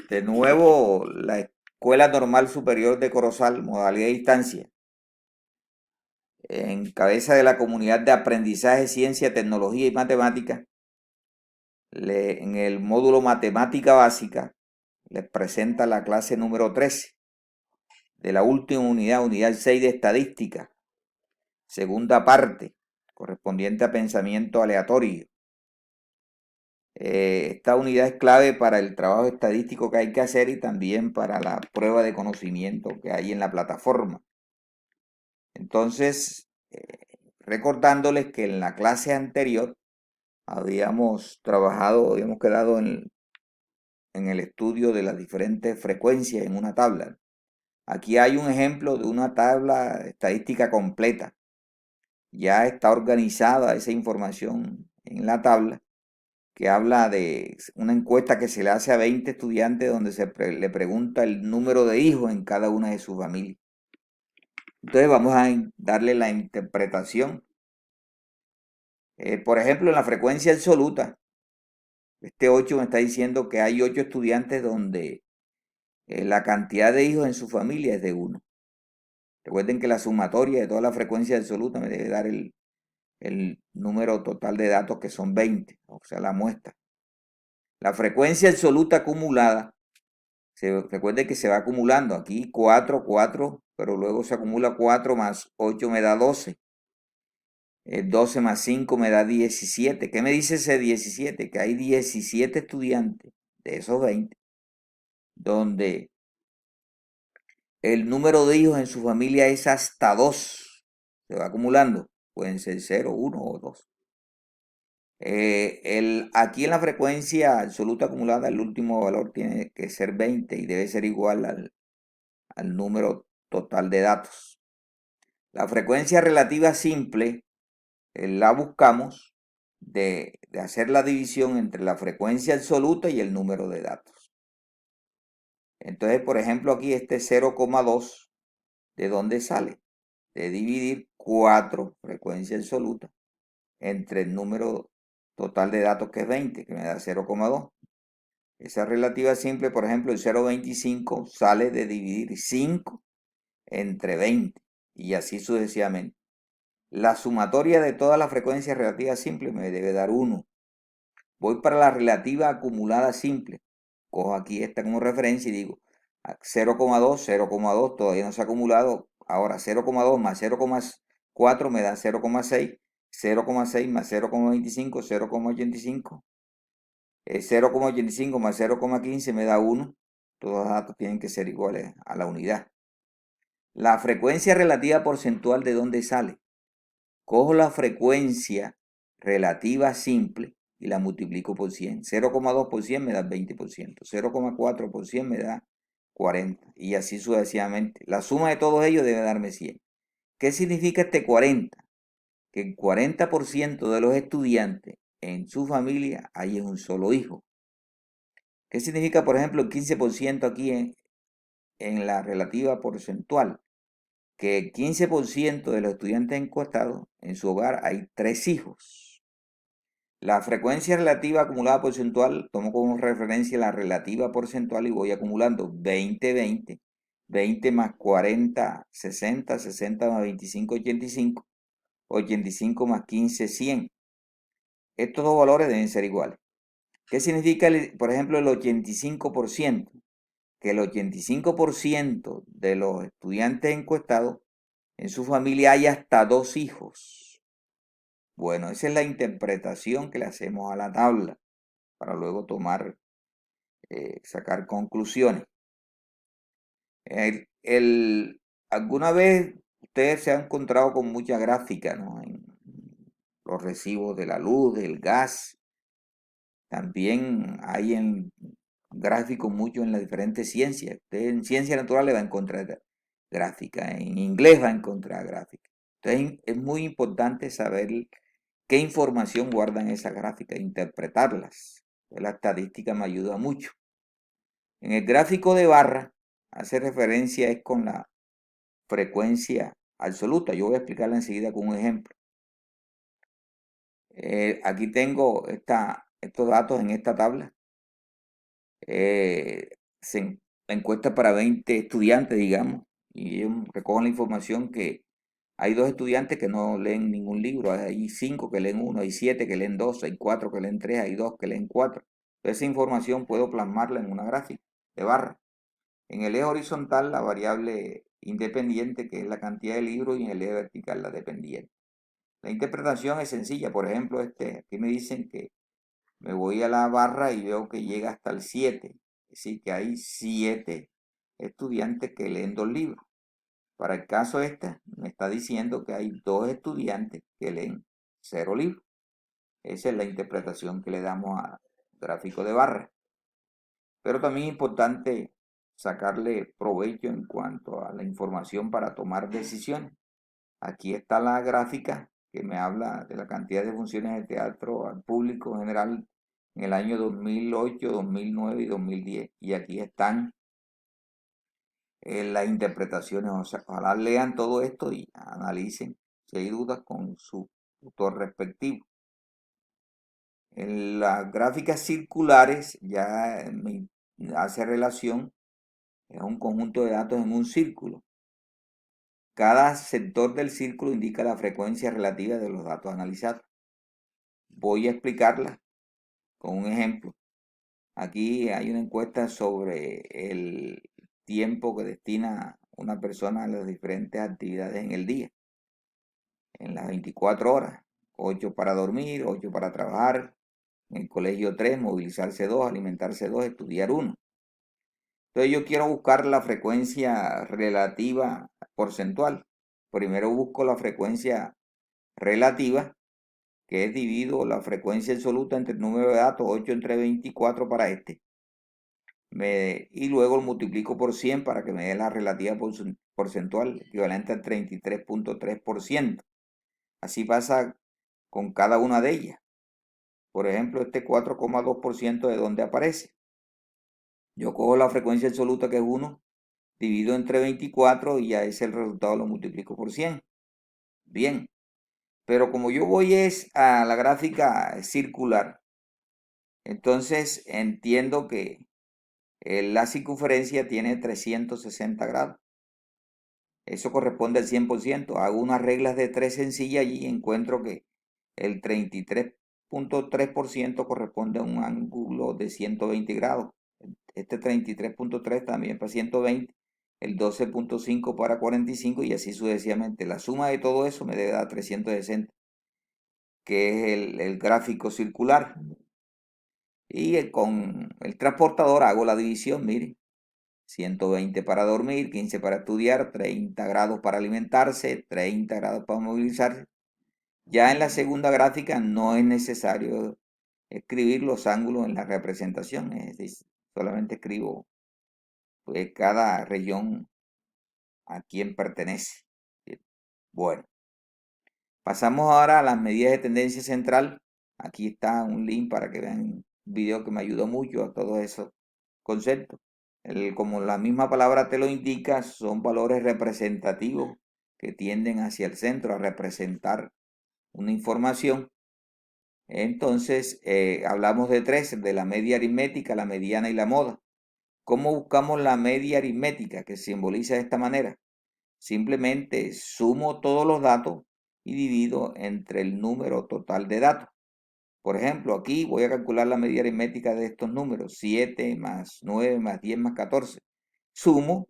De nuevo, la Escuela Normal Superior de Corozal, modalidad de distancia, en cabeza de la comunidad de aprendizaje, ciencia, tecnología y matemática, en el módulo matemática básica, les presenta la clase número 13 de la última unidad, unidad 6 de estadística, segunda parte, correspondiente a pensamiento aleatorio. Esta unidad es clave para el trabajo estadístico que hay que hacer y también para la prueba de conocimiento que hay en la plataforma. Entonces, recordándoles que en la clase anterior habíamos quedado en el estudio de las diferentes frecuencias en una tabla. Aquí hay un ejemplo de una tabla estadística completa. Ya está organizada esa información en la tabla, que habla de una encuesta que se le hace a 20 estudiantes donde le pregunta el número de hijos en cada una de sus familias. Entonces vamos a darle la interpretación. Por ejemplo, en la frecuencia absoluta, este 8 me está diciendo que hay 8 estudiantes donde la cantidad de hijos en su familia es de 1. Recuerden que la sumatoria de toda la frecuencia absoluta me debe dar el número total de datos, que son 20, o sea, la muestra. La frecuencia absoluta acumulada, recuerde que se va acumulando. Aquí 4, 4, pero luego se acumula 4 más 8 me da 12. 12 más 5 me da 17. ¿Qué me dice ese 17? Que hay 17 estudiantes de esos 20 donde el número de hijos en su familia es hasta 2. Se va acumulando. Pueden ser 0, 1 o 2. Aquí en la frecuencia absoluta acumulada el último valor tiene que ser 20 y debe ser igual al número total de datos. La frecuencia relativa simple la buscamos de hacer la división entre la frecuencia absoluta y el número de datos. Entonces, por ejemplo, aquí este 0,2, ¿de dónde sale? De dividir 4, frecuencia absoluta, entre el número total de datos, que es 20, que me da 0,2. Esa relativa simple, por ejemplo, el 0,25 sale de dividir 5 entre 20 y así sucesivamente. La sumatoria de todas las frecuencias relativas simples me debe dar 1. Voy para la relativa acumulada simple. Cojo aquí esta como referencia y digo 0,2, 0,2, todavía no se ha acumulado. Ahora 0,2 más 0,4 me da 0,6, 0,6 más 0,25, 0,85. 0,85 más 0,15 me da 1. Todos los datos tienen que ser iguales a la unidad. La frecuencia relativa porcentual, ¿de dónde sale? Cojo la frecuencia relativa simple y la multiplico por 100. 0,2 por 100 me da 20%. 0,4 por 100 me da 40. Y así sucesivamente. La suma de todos ellos debe darme 100. ¿Qué significa este 40? Que el 40% de los estudiantes en su familia hay un solo hijo. ¿Qué significa, por ejemplo, el 15% aquí en la relativa porcentual? Que el 15% de los estudiantes encuestados en su hogar hay 3 hijos. La frecuencia relativa acumulada porcentual, tomo como referencia la relativa porcentual y voy acumulando 20, 20, 20 más 40, 60, 60 más 25, 85, 85 más 15, 100. Estos dos valores deben ser iguales. ¿Qué significa, por ejemplo, el 85%? Que el 85% de los estudiantes encuestados en su familia hay hasta 2 hijos. Bueno, esa es la interpretación que le hacemos a la tabla para luego sacar conclusiones. ¿Alguna vez ustedes se han encontrado con mucha gráfica, ¿no? En los recibos de la luz, del gas? También hay en gráficos mucho en las diferentes ciencias. Usted en ciencia natural le va a encontrar gráfica, en inglés va a encontrar gráfica. Entonces es muy importante saber qué información guardan esas gráficas, interpretarlas. La estadística me ayuda mucho. En el gráfico de barra hace referencia es con la frecuencia absoluta. Yo voy a explicarla enseguida con un ejemplo. Aquí tengo estos datos en esta tabla. encuesta para 20 estudiantes, digamos, y ellos recogen la información que hay 2 estudiantes que no leen ningún libro, hay 5 que leen uno, hay 7 que leen 2, hay 4 que leen 3, hay 2 que leen 4. Esa información puedo plasmarla en una gráfica de barra. En el eje horizontal la variable independiente, que es la cantidad de libros, y en el eje vertical la dependiente. La interpretación es sencilla. Por ejemplo, aquí me dicen que me voy a la barra y veo que llega hasta el 7. Es decir, que hay 7 estudiantes que leen 2 libros. Para el caso me está diciendo que hay 2 estudiantes que leen 0 libros. Esa es la interpretación que le damos al gráfico de barra. Pero también es importante sacarle provecho en cuanto a la información para tomar decisiones. Aquí está la gráfica que me habla de la cantidad de funciones de teatro al público en general en el año 2008, 2009 y 2010. Y aquí están las interpretaciones. O sea, ojalá lean todo esto y analicen si hay dudas con su tutor respectivo. En las gráficas circulares ya me hace relación a un conjunto de datos en un círculo. Cada sector del círculo indica la frecuencia relativa de los datos analizados. Voy a explicarla con un ejemplo. Aquí hay una encuesta sobre el tiempo que destina una persona a las diferentes actividades en el día, en las 24 horas. 8 para dormir, 8 para trabajar, en el colegio 3, movilizarse 2, alimentarse 2, estudiar 1. Entonces yo quiero buscar la frecuencia relativa porcentual. Primero busco la frecuencia relativa, que es divido la frecuencia absoluta entre el número de datos, 8 entre 24 para y luego lo multiplico por 100 para que me dé la relativa porcentual, equivalente al 33.3%. Así pasa con cada una de ellas. Por ejemplo, este 4,2% de donde aparece. Yo cojo la frecuencia absoluta, que es 1, divido entre 24 y a ese el resultado lo multiplico por 100. Bien, pero como yo voy a la gráfica circular, entonces entiendo que la circunferencia tiene 360 grados. Eso corresponde al 100%. Hago unas reglas de 3 sencillas y encuentro que el 33.3% corresponde a un ángulo de 120 grados. Este 33.3 también para 120, el 12.5 para 45 y así sucesivamente. La suma de todo eso me debe dar 360, que es el gráfico circular. Y con el transportador hago la división, miren. 120 para dormir, 15 para estudiar, 30 grados para alimentarse, 30 grados para movilizarse. Ya en la segunda gráfica no es necesario escribir los ángulos en la representación, es decir, solamente escribo pues cada región a quién pertenece. Bueno, pasamos ahora a las medidas de tendencia central. Aquí está un link para que vean un video que me ayudó mucho a todos esos conceptos. Como la misma palabra te lo indica, son valores representativos que tienden hacia el centro a representar una información. Entonces, hablamos de 3, de la media aritmética, la mediana y la moda. ¿Cómo buscamos la media aritmética, que se simboliza de esta manera? Simplemente sumo todos los datos y divido entre el número total de datos. Por ejemplo, aquí voy a calcular la media aritmética de estos números: 7 más 9 más 10 más 14. Sumo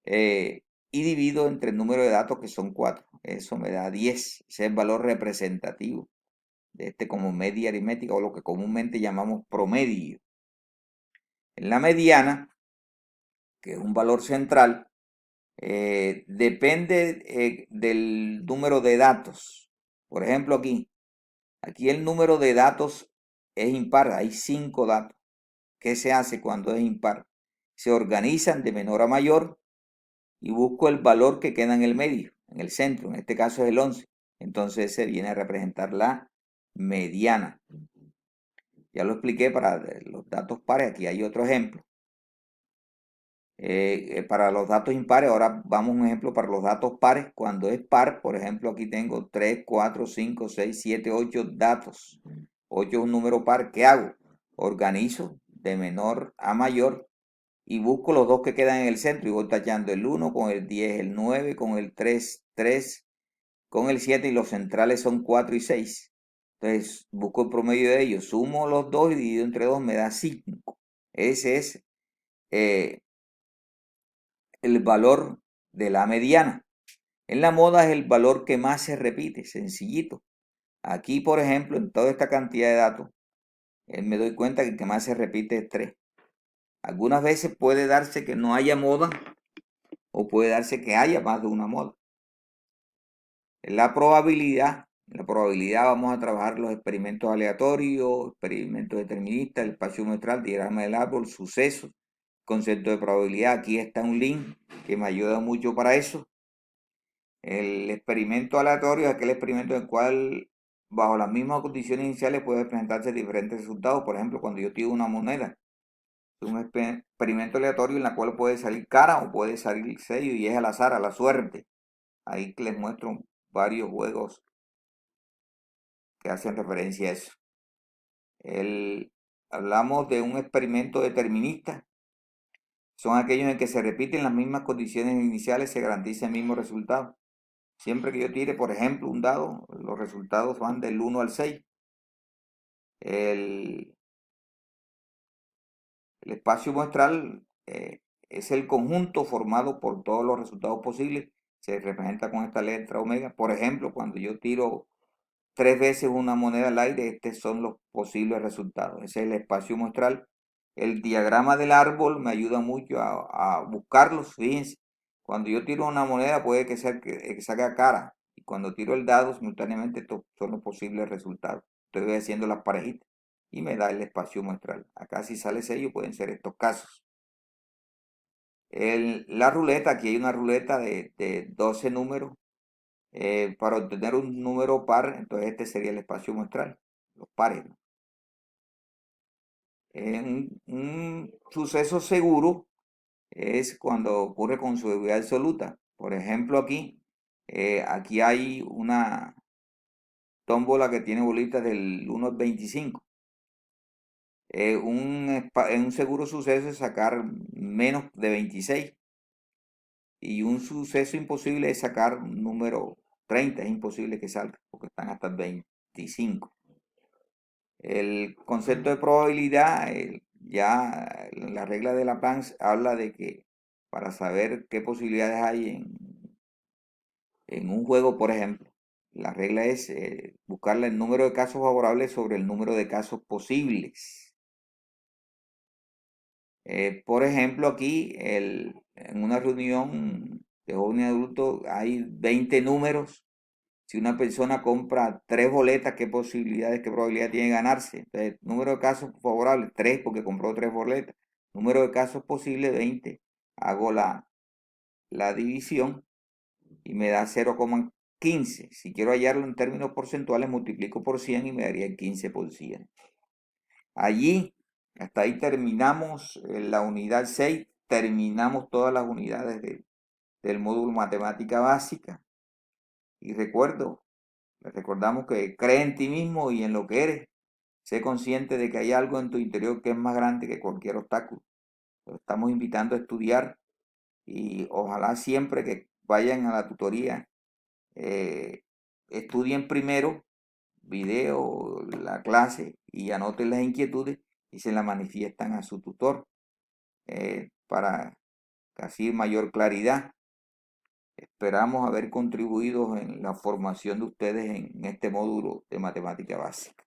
y divido entre el número de datos, que son 4. Eso me da 10. Ese es el valor representativo de como media aritmética, o lo que comúnmente llamamos promedio. En la mediana, que es un valor central, depende del número de datos. Por ejemplo, aquí el número de datos es impar, hay 5 datos. ¿Qué se hace cuando es impar? Se organizan de menor a mayor y busco el valor que queda en el medio, en el centro, en este caso es el 11. Entonces se viene a representar la mediana. Ya lo expliqué para los datos pares, aquí hay otro ejemplo. Para los datos impares, ahora vamos a un ejemplo para los datos pares. Cuando es par, por ejemplo, aquí tengo 3, 4, 5, 6, 7, 8 datos. 8 es un número par. ¿Qué hago? Organizo de menor a mayor y busco los dos que quedan en el centro y voy tachando el 1 con el 10, el 9 con el 3, 3 con el 7 y los centrales son 4 y 6. Entonces busco el promedio de ellos, sumo los dos y divido entre 2 me da 5. Ese es el valor de la mediana. En la moda es el valor que más se repite, sencillito. Aquí, por ejemplo, en toda esta cantidad de datos, me doy cuenta que el que más se repite es 3. Algunas veces puede darse que no haya moda o puede darse que haya más de una moda. En la probabilidad vamos a trabajar los experimentos aleatorios, experimentos deterministas, el espacio muestral, diagrama del árbol, sucesos, concepto de probabilidad. Aquí está un link que me ayuda mucho para eso. El experimento aleatorio es aquel experimento en el cual bajo las mismas condiciones iniciales puede presentarse diferentes resultados. Por ejemplo, cuando yo tiro una moneda, es un experimento aleatorio en la cual puede salir cara o puede salir sello y es al azar, a la suerte. Ahí les muestro varios juegos que hacen referencia a eso. Hablamos de un experimento determinista. Son aquellos en que se repiten las mismas condiciones iniciales, se garantiza el mismo resultado. Siempre que yo tire, por ejemplo, un dado, los resultados van del 1 al 6. El espacio muestral es el conjunto formado por todos los resultados posibles. Se representa con esta letra omega. Por ejemplo, cuando yo tiro 3 veces una moneda al aire, estos son los posibles resultados. Ese es el espacio muestral. El diagrama del árbol me ayuda mucho a buscarlos. Fíjense, cuando yo tiro una moneda puede que salga cara. Y cuando tiro el dado, simultáneamente estos son los posibles resultados. Estoy haciendo las parejitas y me da el espacio muestral. Acá si sale sello pueden ser estos casos. La ruleta, aquí hay una ruleta de 12 números. Para obtener un número par, entonces este sería el espacio muestral, los pares, ¿no? Un suceso seguro es cuando ocurre con seguridad absoluta. Por ejemplo, aquí hay una tómbola que tiene bolitas del 1 al 25. Un seguro suceso es sacar menos de 26. Y un suceso imposible es sacar un número 30. Es imposible que salga porque están hasta el 25. El concepto de probabilidad, ya la regla de Laplace habla de que para saber qué posibilidades hay en un juego, por ejemplo, la regla es buscarle el número de casos favorables sobre el número de casos posibles. Por ejemplo, aquí en una reunión de jóvenes adultos hay 20 números. Si una persona compra 3 boletas, ¿qué probabilidad tiene de ganarse? Entonces, número de casos favorables, 3 porque compró 3 boletas. Número de casos posibles, 20. Hago la división y me da 0,15. Si quiero hallarlo en términos porcentuales, multiplico por 100 y me daría el 15%. Allí, hasta ahí terminamos la unidad 6. Terminamos todas las unidades del módulo matemática básica. Y les recordamos que cree en ti mismo y en lo que eres. Sé consciente de que hay algo en tu interior que es más grande que cualquier obstáculo. Los estamos invitando a estudiar y ojalá siempre que vayan a la tutoría, estudien primero video, la clase y anoten las inquietudes y se las manifiestan a su tutor para así mayor claridad. Esperamos haber contribuido en la formación de ustedes en este módulo de matemática básica.